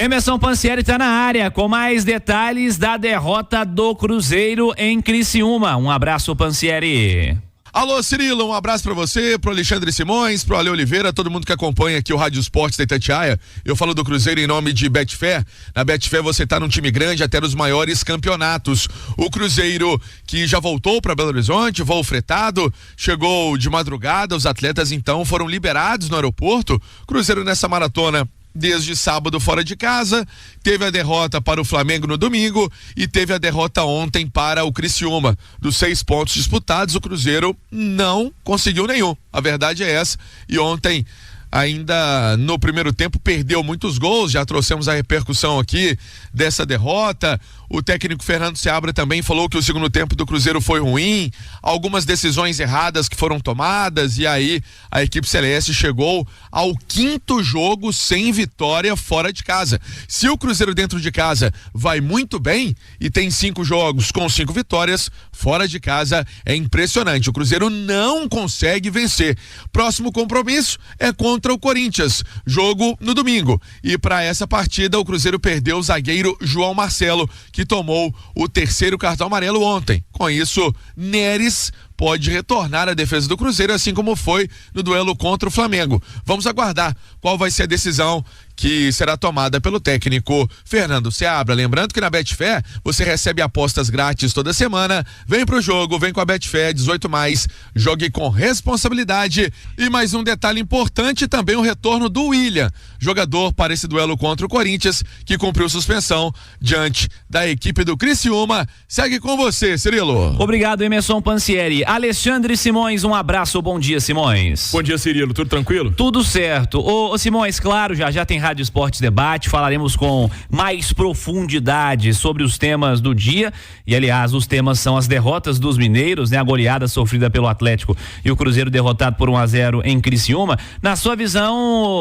Emerson Pansieri tá na área com mais detalhes da derrota do Cruzeiro em Criciúma. Um abraço, Pansieri. Alô, Cirilo, um abraço pra você, pro Alexandre Simões, pro Ale Oliveira, todo mundo que acompanha aqui o Rádio Esportes da Itatiaia. Eu falo do Cruzeiro em nome de Betfair. Na Betfair você tá num time grande até nos maiores campeonatos. O Cruzeiro, que já voltou pra Belo Horizonte, voo fretado, chegou de madrugada, os atletas então foram liberados no aeroporto. Cruzeiro nessa maratona desde sábado fora de casa, teve a derrota para o Flamengo no domingo e teve a derrota ontem para o Criciúma. Dos 6 pontos disputados, o Cruzeiro não conseguiu nenhum. A verdade é essa. E ontem, ainda no primeiro tempo, perdeu muitos gols. Já trouxemos a repercussão aqui dessa derrota. O técnico Fernando Seabra também falou que o segundo tempo do Cruzeiro foi ruim, algumas decisões erradas que foram tomadas, e aí a equipe celeste chegou ao 5º jogo sem vitória fora de casa. Se o Cruzeiro dentro de casa vai muito bem e tem 5 jogos com 5 vitórias, fora de casa é impressionante. O Cruzeiro não consegue vencer. Próximo compromisso é contra o Corinthians, jogo no domingo. E para essa partida o Cruzeiro perdeu o zagueiro João Marcelo, que tomou o 3º cartão amarelo ontem. Com isso, Neres pode retornar à defesa do Cruzeiro, assim como foi no duelo contra o Flamengo. Vamos aguardar qual vai ser a decisão que será tomada pelo técnico Fernando Seabra. Lembrando que na Betfair você recebe apostas grátis toda semana. Vem pro jogo, vem com a Betfair 18+, jogue com responsabilidade. E mais um detalhe importante, também o retorno do William, jogador para esse duelo contra o Corinthians, que cumpriu suspensão diante da equipe do Criciúma. Segue com você, Cirilo. Obrigado, Emerson Pansieri. Alexandre Simões, um abraço, bom dia, Simões. Bom dia, Cirilo, tudo tranquilo? Tudo certo. Ô Simões, claro, já tem Rádio Esportes Debate, falaremos com mais profundidade sobre os temas do dia, e aliás, os temas são as derrotas dos mineiros, né? A goleada sofrida pelo Atlético e o Cruzeiro derrotado por 1-0 em Criciúma. Na sua visão,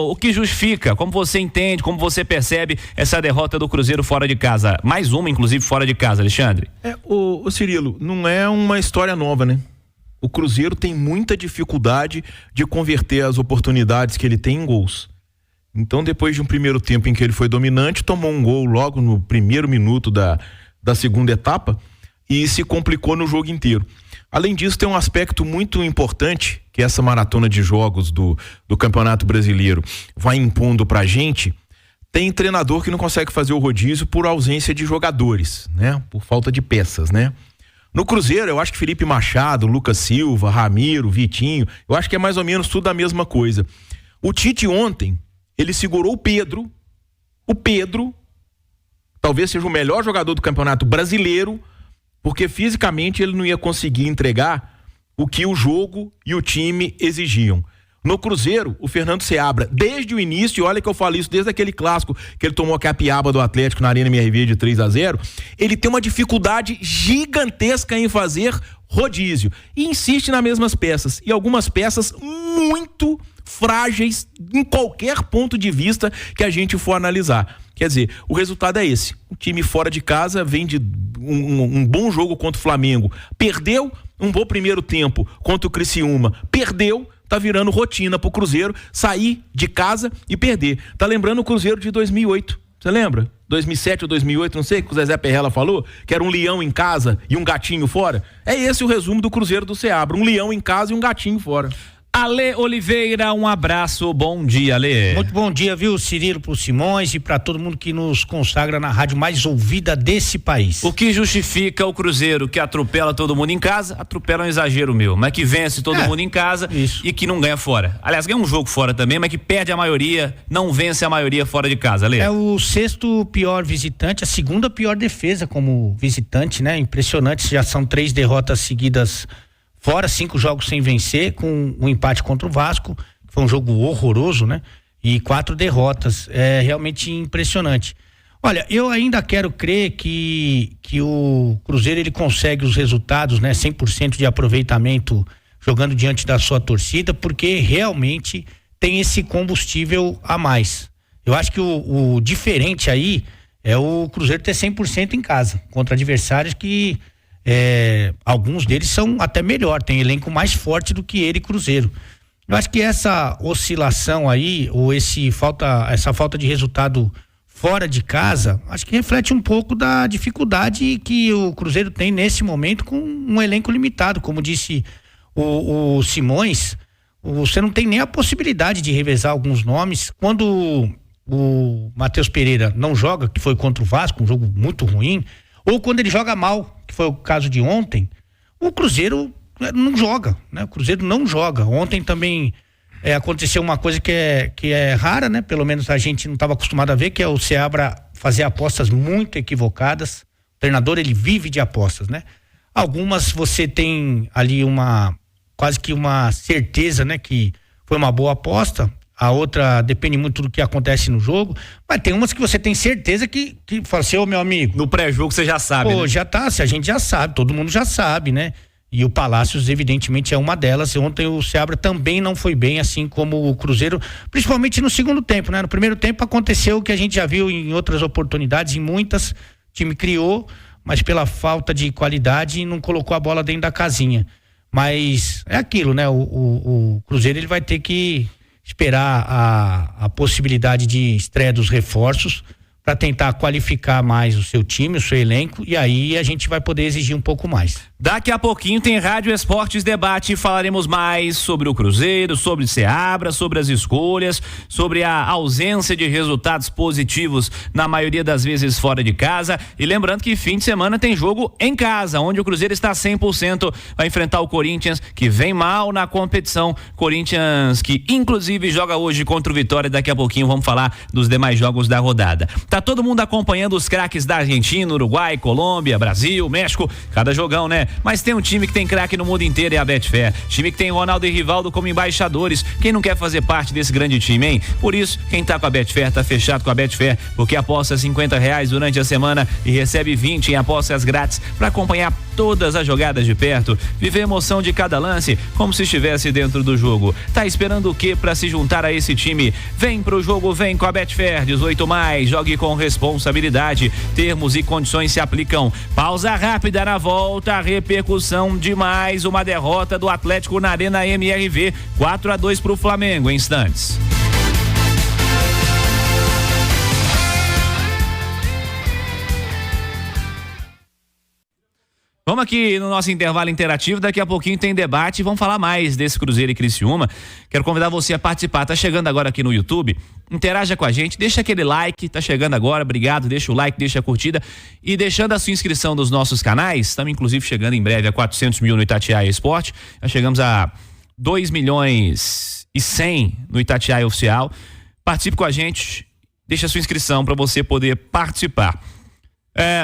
o que justifica? Como você entende, como você percebe essa derrota do Cruzeiro fora de casa? Mais uma, inclusive, fora de casa, Alexandre. O Cirilo, não é uma história nova, né? O Cruzeiro tem muita dificuldade de converter as oportunidades que ele tem em gols. Então, depois de um primeiro tempo em que ele foi dominante, tomou um gol logo no primeiro minuto da segunda etapa e se complicou no jogo inteiro. Além disso, tem um aspecto muito importante que essa maratona de jogos do Campeonato Brasileiro vai impondo pra gente. Tem treinador que não consegue fazer o rodízio por ausência de jogadores, né? Por falta de peças, né? No Cruzeiro, eu acho que Felipe Machado, Lucas Silva, Ramiro, Vitinho, eu acho que é mais ou menos tudo a mesma coisa. O Tite ontem, ele segurou o Pedro. O Pedro talvez seja o melhor jogador do Campeonato Brasileiro, porque fisicamente ele não ia conseguir entregar o que o jogo e o time exigiam. No Cruzeiro, o Fernando Seabra, desde o início, e olha que eu falo isso desde aquele clássico que ele tomou a capiaba do Atlético na Arena MRV de 3-0, ele tem uma dificuldade gigantesca em fazer rodízio e insiste nas mesmas peças, e algumas peças muito frágeis em qualquer ponto de vista que a gente for analisar. Quer dizer, o resultado é esse: o time fora de casa vem de um bom jogo contra o Flamengo, perdeu um bom primeiro tempo contra o Criciúma, perdeu. Tá virando rotina pro Cruzeiro sair de casa e perder. Tá lembrando o Cruzeiro de 2008. Você lembra? 2007 ou 2008, não sei, que o Zezé Perrella falou, que era um leão em casa e um gatinho fora. É esse o resumo do Cruzeiro do Seabra: um leão em casa e um gatinho fora. Ale Oliveira, um abraço, bom dia, Ale. Muito bom dia, viu, Cirilo, pro Simões e para todo mundo que nos consagra na rádio mais ouvida desse país. O que justifica o Cruzeiro que atropela todo mundo em casa? Atropela um exagero meu, mas que vence todo mundo em casa e que não ganha fora. Aliás, ganha um jogo fora também, mas que perde a maioria, não vence a maioria fora de casa, Ale. É o 6º pior visitante, a 2ª pior defesa como visitante, né? Impressionante, já são 3 derrotas seguidas fora, 5 jogos sem vencer, com um empate contra o Vasco, que foi um jogo horroroso, né? E 4 derrotas, é realmente impressionante. Olha, eu ainda quero crer que o Cruzeiro ele consegue os resultados, né? 100% de aproveitamento jogando diante da sua torcida, porque realmente tem esse combustível a mais. Eu acho que o diferente aí é o Cruzeiro ter 100% em casa, contra adversários que alguns deles são até melhor, tem elenco mais forte do que ele, Cruzeiro. Eu acho que essa oscilação aí, ou essa falta de resultado fora de casa, acho que reflete um pouco da dificuldade que o Cruzeiro tem nesse momento com um elenco limitado. Como disse o Simões, você não tem nem a possibilidade de revezar alguns nomes. Quando o Matheus Pereira não joga, que foi contra o Vasco, um jogo muito ruim, ou quando ele joga mal, que foi o caso de ontem, o Cruzeiro não joga, né? O Cruzeiro não joga. Ontem também aconteceu uma coisa que é rara, né? Pelo menos a gente não estava acostumado a ver, que é o Seabra fazer apostas muito equivocadas. O treinador, ele vive de apostas, né? Algumas você tem ali quase que uma certeza, né? Que foi uma boa aposta. A outra depende muito do que acontece no jogo, mas tem umas que você tem certeza que fala assim, ô meu amigo. No pré-jogo você já sabe, né? Já tá, se a gente já sabe, todo mundo já sabe, né? E o Palácios, evidentemente, é uma delas. Ontem o Seabra também não foi bem, assim como o Cruzeiro, principalmente no segundo tempo, né? No primeiro tempo aconteceu o que a gente já viu em outras oportunidades, em muitas, o time criou, mas pela falta de qualidade não colocou a bola dentro da casinha. Mas é aquilo, né? O Cruzeiro, ele vai ter que esperar a possibilidade de estreia dos reforços para tentar qualificar mais o seu time, o seu elenco, e aí a gente vai poder exigir um pouco mais. Daqui a pouquinho tem Rádio Esportes Debate, falaremos mais sobre o Cruzeiro, sobre Seabra, sobre as escolhas, sobre a ausência de resultados positivos, na maioria das vezes fora de casa, e lembrando que fim de semana tem jogo em casa, onde o Cruzeiro está 100%, vai enfrentar o Corinthians, que vem mal na competição, Corinthians que inclusive joga hoje contra o Vitória, daqui a pouquinho vamos falar dos demais jogos da rodada. Tá todo mundo acompanhando os craques da Argentina, Uruguai, Colômbia, Brasil, México, cada jogão, né? Mas tem um time que tem craque no mundo inteiro, é a Betfair. Time que tem Ronaldo e Rivaldo como embaixadores. Quem não quer fazer parte desse grande time, hein? Por isso, quem tá com a Betfair tá fechado com a Betfair, porque aposta R$50 durante a semana e recebe 20 em apostas grátis para acompanhar todas as jogadas de perto, viver a emoção de cada lance como se estivesse dentro do jogo. Tá esperando o quê para se juntar a esse time? Vem pro jogo, vem com a Betfair, 18+, jogue com responsabilidade. Termos e condições se aplicam. Pausa rápida na volta, repercussão de mais uma derrota do Atlético na Arena MRV, 4-2 pro Flamengo em instantes. Vamos aqui no nosso intervalo interativo, daqui a pouquinho tem debate, vamos falar mais desse Cruzeiro e Criciúma. Quero convidar você a participar, tá chegando agora aqui no YouTube, interaja com a gente, deixa aquele like, tá chegando agora, obrigado, deixa o like, deixa a curtida e deixando a sua inscrição nos nossos canais, estamos inclusive chegando em breve a 400 mil no Itatiaia Esporte, já chegamos a 2.100.000 no Itatiaia Oficial, participe com a gente, deixa a sua inscrição para você poder participar.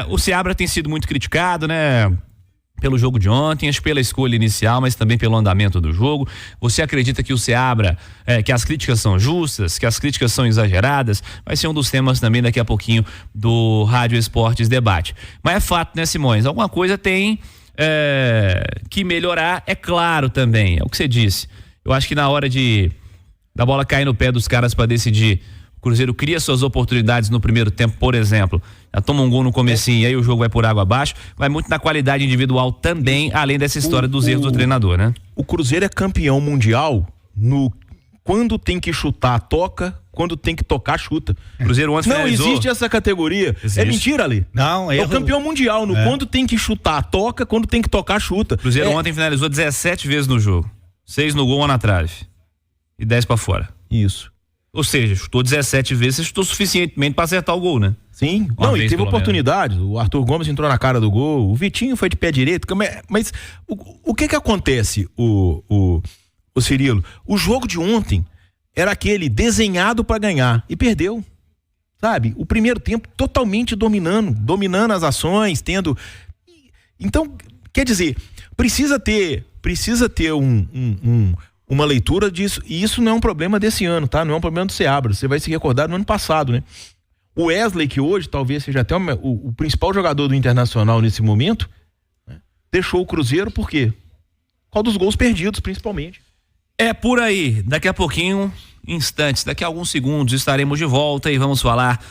O Seabra tem sido muito criticado, né? Pelo jogo de ontem, acho pela escolha inicial, mas também pelo andamento do jogo. Você acredita que o Seabra, que as críticas são justas, que as críticas são exageradas? Vai ser um dos temas também daqui a pouquinho do Rádio Esportes Debate. Mas é fato, né, Simões? Alguma coisa tem que melhorar, é claro também. É o que você disse. Eu acho que na hora da bola cair no pé dos caras para decidir, o Cruzeiro cria suas oportunidades no primeiro tempo, por exemplo, já toma um gol no comecinho e aí o jogo vai por água abaixo, vai muito na qualidade individual também, além dessa história dos erros do treinador, né? O Cruzeiro é campeão mundial quando tem que chutar, toca, quando tem que tocar, chuta. Cruzeiro ontem finalizou. Não existe essa categoria. Existe. É mentira ali. Não, é o campeão mundial, quando tem que chutar, toca, quando tem que tocar, chuta. Cruzeiro ontem finalizou 17 vezes no jogo, 6 no gol, 1 na trave e 10 pra fora. Isso. Ou seja, chutou 17 vezes, chutou suficientemente para acertar o gol, né? Sim, e teve oportunidade. O Arthur Gomes entrou na cara do gol, o Vitinho foi de pé direito, mas o que acontece, o Cirilo? O jogo de ontem era aquele desenhado para ganhar e perdeu, sabe? O primeiro tempo totalmente dominando as ações, então, quer dizer, precisa ter uma leitura disso, e isso não é um problema desse ano, tá? Não é um problema do Seabra, você vai se recordar no ano passado, né? O Wesley, que hoje talvez seja até o principal jogador do Internacional nesse momento, né? Deixou o Cruzeiro por quê? Por causa dos gols perdidos, principalmente. É por aí, daqui a pouquinho, instantes, daqui a alguns segundos estaremos de volta e vamos falar